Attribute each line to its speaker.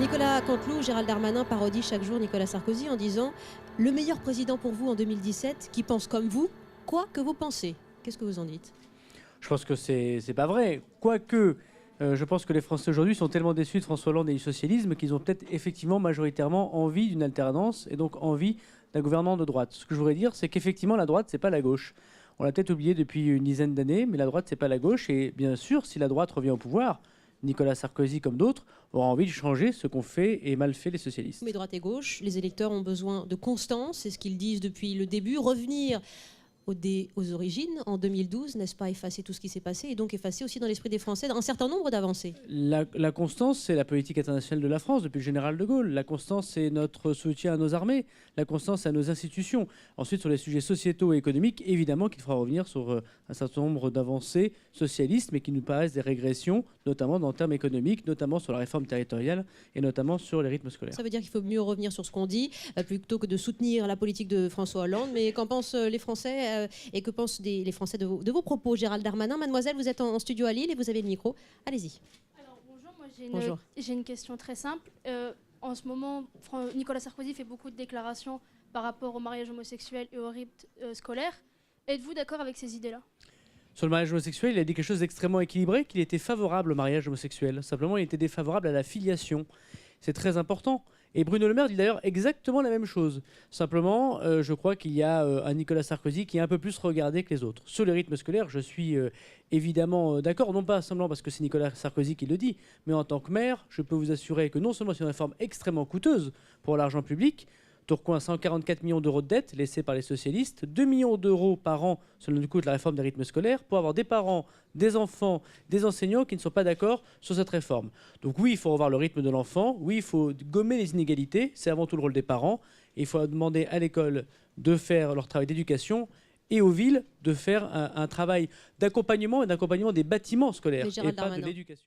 Speaker 1: Nicolas Canteloup, Gérald Darmanin parodie chaque jour Nicolas Sarkozy en disant « Le meilleur président pour vous en 2017, qui pense comme vous, quoi que vous pensez ». Qu'est-ce que vous en dites?
Speaker 2: Je pense que c'est pas vrai. Quoique, je pense que les Français aujourd'hui sont tellement déçus de François Hollande et du socialisme qu'ils ont peut-être effectivement majoritairement envie d'une alternance et donc envie d'un gouvernement de droite. Ce que je voudrais dire, c'est qu'effectivement la droite, c'est pas la gauche. On l'a peut-être oublié depuis une dizaine d'années, mais la droite, c'est pas la gauche. Et bien sûr, si la droite revient au pouvoir, Nicolas Sarkozy comme d'autres aura envie de changer ce qu'ont fait et mal fait les socialistes.
Speaker 1: Mais droite et gauche, les électeurs ont besoin de constance, c'est ce qu'ils disent depuis le début, revenir aux origines en 2012, n'est-ce pas, effacer tout ce qui s'est passé et donc effacer aussi dans l'esprit des Français un certain nombre d'avancées.
Speaker 2: La constance, c'est la politique internationale de la France depuis le général de Gaulle. La constance, c'est notre soutien à nos armées. La constance, c'est à nos institutions. Ensuite, sur les sujets sociétaux et économiques, évidemment qu'il faudra revenir sur un certain nombre d'avancées socialistes, mais qui nous paraissent des régressions, notamment dans le terme économique, notamment sur la réforme territoriale et notamment sur les rythmes scolaires.
Speaker 1: Ça veut dire qu'il faut mieux revenir sur ce qu'on dit, plutôt que de soutenir la politique de François Hollande. Mais qu'en pensent les Français et que pensent les Français de vos propos, Gérald Darmanin? Mademoiselle, vous êtes en studio à Lille et vous avez le micro. Allez-y.
Speaker 3: Alors bonjour, moi j'ai une question très simple. En ce moment, Nicolas Sarkozy fait beaucoup de déclarations par rapport au mariage homosexuel et au rythme scolaire. Êtes-vous d'accord avec ces idées-là?
Speaker 2: Sur le mariage homosexuel, il a dit quelque chose d'extrêmement équilibré, qu'il était favorable au mariage homosexuel. Simplement, il était défavorable à la filiation. C'est très important. Et Bruno Le Maire dit d'ailleurs exactement la même chose. Simplement, je crois qu'il y a un Nicolas Sarkozy qui est un peu plus regardé que les autres. Sur les rythmes scolaires, je suis évidemment d'accord, non pas seulement parce que c'est Nicolas Sarkozy qui le dit, mais en tant que maire, je peux vous assurer que non seulement c'est une réforme extrêmement coûteuse pour l'argent public, Tourcoing, 144 millions d'euros de dettes laissées par les socialistes, 2 millions d'euros par an selon le coût de la réforme des rythmes scolaires, pour avoir des parents, des enfants, des enseignants qui ne sont pas d'accord sur cette réforme. Donc oui, il faut revoir le rythme de l'enfant, oui, il faut gommer les inégalités, c'est avant tout le rôle des parents, et il faut demander à l'école de faire leur travail d'éducation et aux villes de faire un travail d'accompagnement et d'accompagnement des bâtiments scolaires et pas de l'éducation.